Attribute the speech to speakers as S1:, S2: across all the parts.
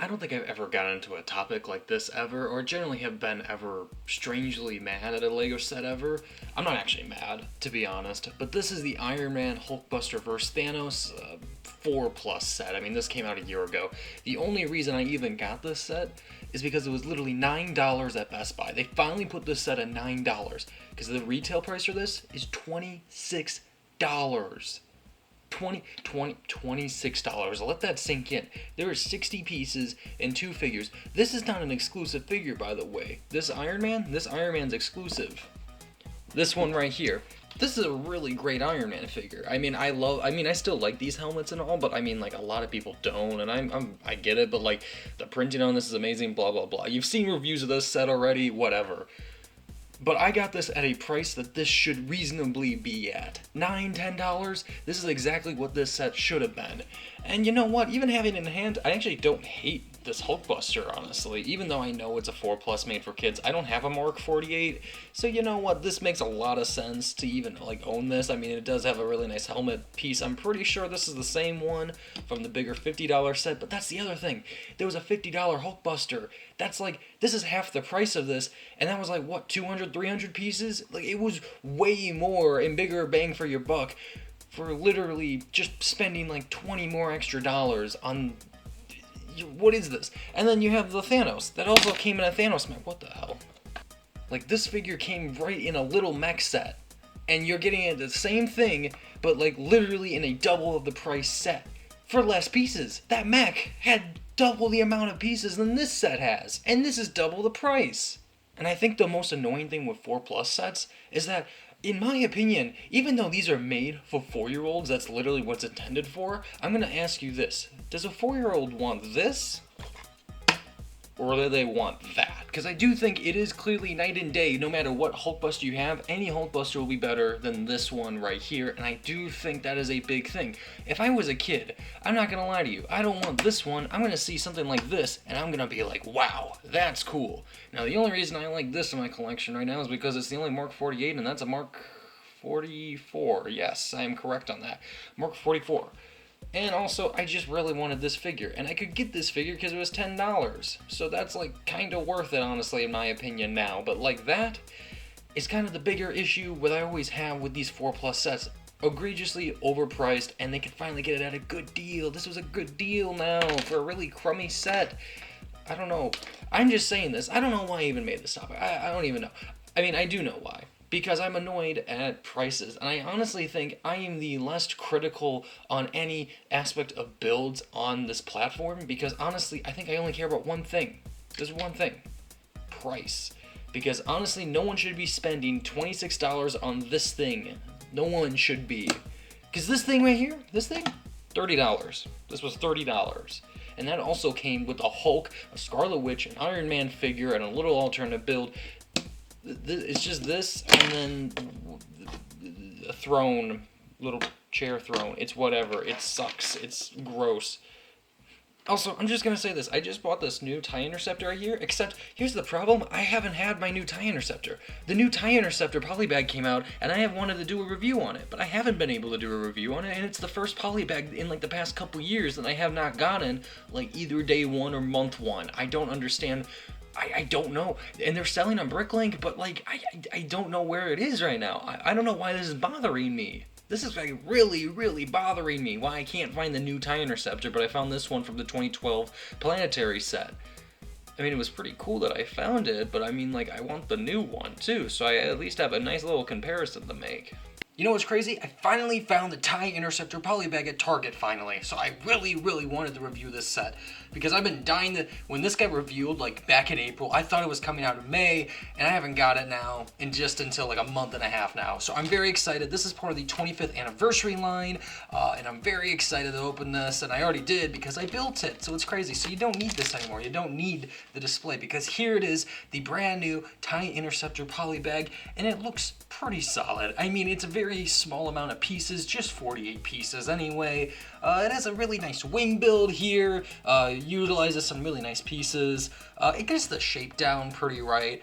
S1: I don't think I've ever gotten into a topic like this ever, or generally have been ever strangely mad at a Lego set ever. I'm not actually mad, to be honest, but this is the Iron Man Hulkbuster vs. Thanos 4 plus set. I mean, this came out a year ago. The only reason I even got this set is because it was literally $9 at Best Buy. They finally put this set at $9, because the retail price for this is $26. $26. Let that sink in. There are 60 pieces and 2 figures. This is not an exclusive figure, by the way. This Iron Man's exclusive. This one right here. This is a really great Iron Man figure. I still like these helmets and all, but I mean, like, a lot of people don't, and I get it, but like, the printing on this is amazing, blah, blah, blah. You've seen reviews of this set already, whatever. But I got this at a price that this should reasonably be at. $9, $10, this is exactly what this set should have been. And you know what, even having it in hand, I actually don't hate this Hulkbuster, honestly. Even though I know it's a 4 plus made for kids, I don't have a Mark 48, so you know what, this makes a lot of sense to even like own this. I mean, it does have a really nice helmet piece. I'm pretty sure this is the same one from the bigger $50 set, but that's the other thing. There was a $50 Hulkbuster. That's like, this is half the price of this, and that was like, what, 200, 300 pieces? Like, it was way more and bigger bang for your buck for literally just spending like 20 more extra dollars on, what is this? And then you have the Thanos, that also came in a Thanos mech. What the hell? Like, this figure came right in a little mech set, and you're getting it the same thing, but like literally in a double of the price set for less pieces. That mech had double the amount of pieces than this set has, and this is double the price. And I think the most annoying thing with 4 plus sets is that, in my opinion, even though these are made for 4-year-olds, that's literally what's intended for, I'm going to ask you this. Does a 4-year-old want this? Or do they want that? Because I do think it is clearly night and day. No matter what Hulkbuster you have, any Hulkbuster will be better than this one right here, and I do think that is a big thing. If I was a kid, I'm not going to lie to you, I don't want this one. I'm going to see something like this, and I'm going to be like, wow, that's cool. Now, the only reason I like this in my collection right now is because it's the only Mark 48, and that's a Mark 44. Yes, I am correct on that. Mark 44. And also, I just really wanted this figure, and I could get this figure because it was $10. So that's like kind of worth it, honestly, in my opinion now. But like, that is kind of the bigger issue that I always have with these 4 plus sets. Egregiously overpriced, and they could finally get it at a good deal. This was a good deal now for a really crummy set. I don't know. I'm just saying this. I don't know why I even made this topic. I don't even know. I mean, I do know why. Because I'm annoyed at prices, and I honestly think I am the less critical on any aspect of builds on this platform, because honestly, I think I only care about one thing. There's one thing. Price. Because honestly, no one should be spending $26 on this thing. No one should be. Because this thing right here, this thing, $30. This was $30. And that also came with a Hulk, a Scarlet Witch, an Iron Man figure, and a little alternate build. It's just this, and then a throne, little chair throne. It's whatever. It sucks. It's gross. Also, I'm just going to say this. I just bought this new TIE Interceptor right here, except here's the problem. I haven't had my new TIE Interceptor. The new TIE Interceptor Polybag came out, and I have wanted to do a review on it, but I haven't been able to do a review on it, and it's the first Polybag in like the past couple years that I have not gotten like either day 1 or month 1. I don't understand. I don't know. And they're selling on Bricklink, but like, I don't know where it is right now. I don't know why this is bothering me. This is like really, really bothering me, why I can't find the new TIE Interceptor, but I found this one from the 2012 Planetary set. I mean, it was pretty cool that I found it, but I mean, like, I want the new one too, so I at least have a nice little comparison to make. You know what's crazy? I finally found the TIE Interceptor Polybag at Target, finally. So I really, really wanted to review this set, because I've been dying to... When this got revealed, like, back in April, I thought it was coming out in May, and I haven't got it now until like a month and a half now. So I'm very excited. This is part of the 25th anniversary line, and I'm very excited to open this, and I already did because I built it. So it's crazy. So you don't need this anymore. You don't need the display, because here it is, the brand new TIE Interceptor Polybag, and it looks pretty solid. I mean, it's a very small amount of pieces, just 48 pieces anyway. It has a really nice wing build here, utilizes some really nice pieces. It gets the shape down pretty right.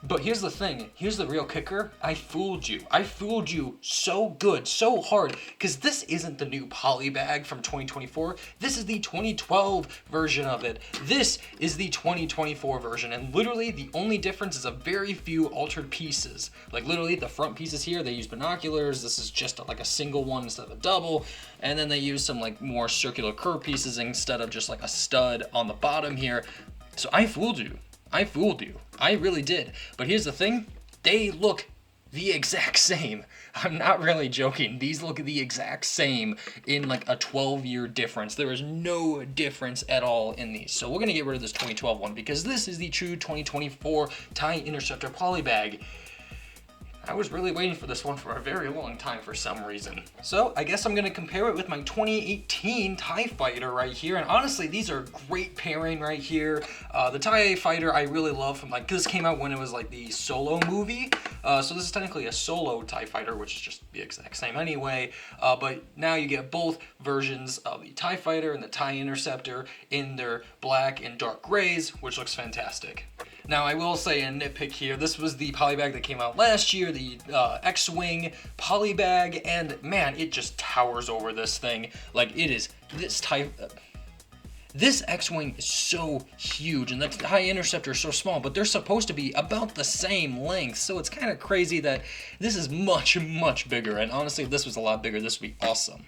S1: But here's the thing, here's the real kicker, I fooled you. I fooled you so good, so hard, because this isn't the new Polybag from 2024, this is the 2012 version of it. This is the 2024 version, and literally the only difference is a very few altered pieces. Like literally the front pieces here, they use binoculars, this is just like a single one instead of a double, and then they use some like more circular curve pieces instead of just like a stud on the bottom here. So I fooled you. I fooled you. I really did. But here's the thing, they look the exact same. I'm not really joking. These look the exact same in like a 12-year difference. There is no difference at all in these. So we're going to get rid of this 2012 one because this is the true 2024 TIE Interceptor Polybag. I was really waiting for this one for a very long time for some reason. So I guess I'm gonna compare it with my 2018 TIE Fighter right here. And honestly, these are great pairing right here. The TIE Fighter I really love from like, this came out when it was like the Solo movie. So this is technically a solo TIE Fighter, which is just the exact same anyway. But now you get both versions of the TIE Fighter and the TIE Interceptor in their black and dark grays, which looks fantastic. Now I will say a nitpick here, this was the Polybag that came out last year, the X-Wing Polybag, and man, it just towers over this thing. Like it is, this X-Wing is so huge, and the TIE Interceptor is so small, but they're supposed to be about the same length, so it's kind of crazy that this is much, much bigger, and honestly, if this was a lot bigger, this would be awesome.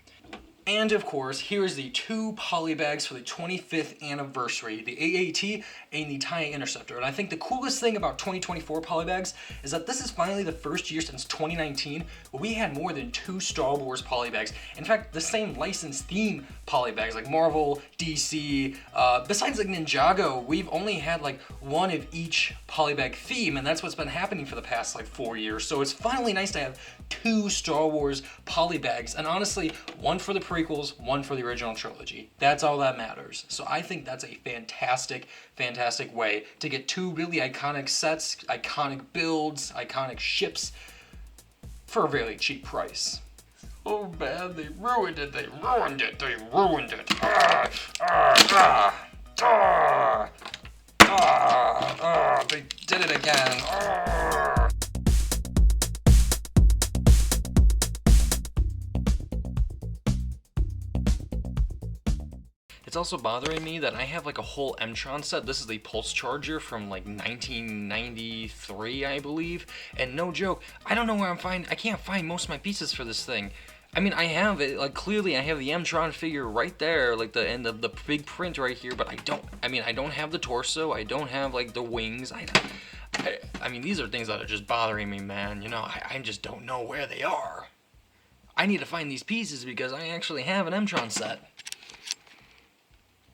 S1: And of course, here's the two Polybags for the 25th anniversary, the AAT and the TIE Interceptor. And I think the coolest thing about 2024 Polybags is that this is finally the first year since 2019 where we had more than 2 Star Wars Polybags. In fact, the same licensed theme Polybags like Marvel, DC, besides like Ninjago, we've only had like one of each Polybag theme, and that's what's been happening for the past like 4 years. So it's finally nice to have 2 Star Wars Polybags, and honestly, one for the prequels, one for the original trilogy. That's all that matters. So I think that's a fantastic, fantastic way to get 2 really iconic sets, iconic builds, iconic ships for a really cheap price. Oh man, they ruined it, they ruined it, they ruined it. They did it again. It's also bothering me that I have like a whole M-Tron set. This is the Pulse Charger from like 1993, I believe. And no joke, I don't know where I can't find most of my pieces for this thing. I mean, I have it, like clearly I have the M-Tron figure right there, like the end of the big print right here, but I don't have the torso, I don't have like the wings, I mean, these are things that are just bothering me, man. You know, I just don't know where they are. I need to find these pieces because I actually have an M-Tron set.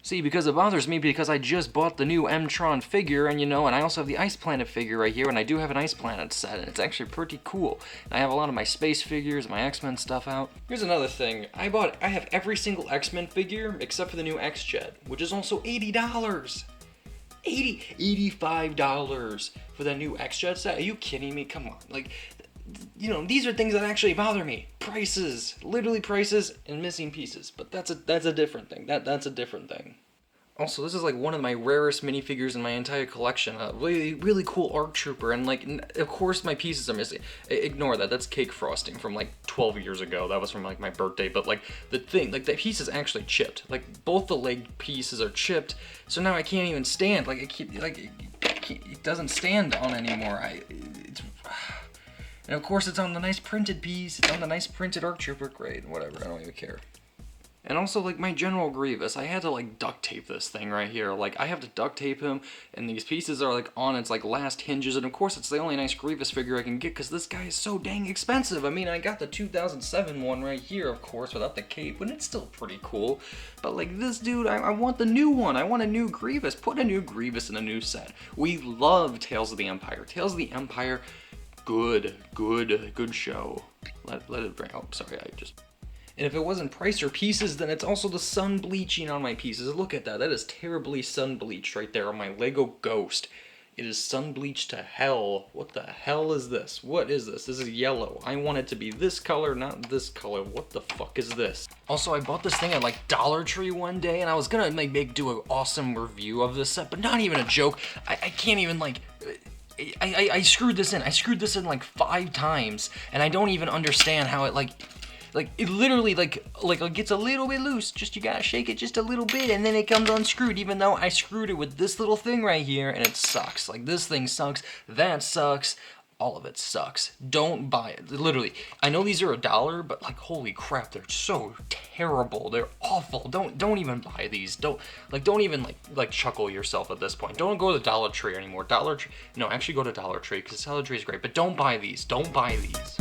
S1: See, because it bothers me because I just bought the new M-Tron figure, and you know, and I also have the Ice Planet figure right here, and I do have an Ice Planet set, and it's actually pretty cool. And I have a lot of my space figures, my X-Men stuff out. Here's another thing, I have every single X-Men figure except for the new X-Jet, which is also $80. $85 for the new X-Jet set? Are you kidding me? Come on, like, you know, these are things that actually bother me. Prices, literally prices, and missing pieces. But that's a different thing. That's a different thing. Also, this is like one of my rarest minifigures in my entire collection. A really, really cool ARC Trooper, and like, of course my pieces are missing. Ignore that. That's cake frosting from like 12 years ago. That was from like my birthday. But like the thing, like that piece is actually chipped. Like both the leg pieces are chipped. So now I can't even stand. Like it doesn't stand on anymore. And of course it's on the nice printed piece, it's on the nice printed ARC Trooper, great, whatever, I don't even care. And also like my General Grievous, I had to like duct tape this thing right here, like I have to duct tape him, and these pieces are like on its like last hinges, and of course it's the only nice Grievous figure I can get because this guy is so dang expensive. I mean, I got the 2007 one right here, of course, without the cape, and it's still pretty cool. But like this dude, I want the new one, I want a new Grievous, put a new Grievous in a new set. We love Tales of the Empire. Tales of the Empire, good show. Let it bring, oh, sorry, and if it wasn't price or pieces, then it's also the sun bleaching on my pieces. Look at that, that is terribly sun bleached right there on my Lego Ghost. It is sun bleached to hell. What the hell is this? What is this? This is yellow. I want it to be this color, not this color. What the fuck is this? Also, I bought this thing at like Dollar Tree one day, and I was gonna do an awesome review of this set, but not even a joke. I can't even like, I screwed this in. I screwed this in like 5 times, and I don't even understand how it like it literally like it gets a little bit loose. Just you gotta shake it just a little bit, and then it comes unscrewed. Even though I screwed it with this little thing right here, and it sucks. Like this thing sucks. That sucks. All of it sucks. Don't buy it. Literally, I know these are $1, but like holy crap, they're so terrible. They're awful. Don't even buy these. Don't even like chuckle yourself at this point. Don't go to the Dollar Tree anymore. No, actually go to Dollar Tree because Dollar Tree is great. But don't buy these. Don't buy these.